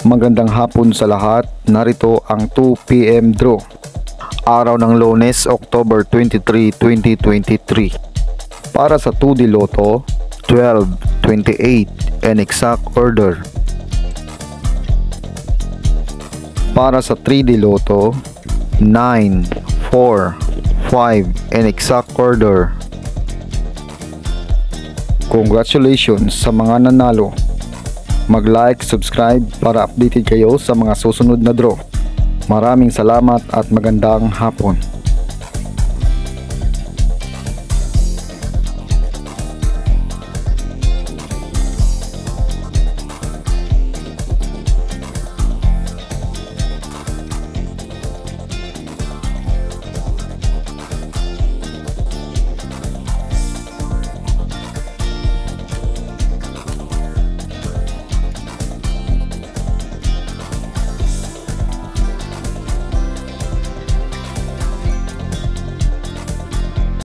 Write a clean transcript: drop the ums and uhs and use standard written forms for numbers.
Magandang hapon sa lahat. Narito ang 2 PM draw. Araw ng Lunes, October 23, 2023. Para sa 2D Lotto, 12, 28 and exact order. Para sa 3D Lotto, 9, 4, 5 and exact order. Congratulations sa mga nanalo. Mag-like, subscribe para updated kayo sa mga susunod na draw. Maraming salamat at magandang hapon.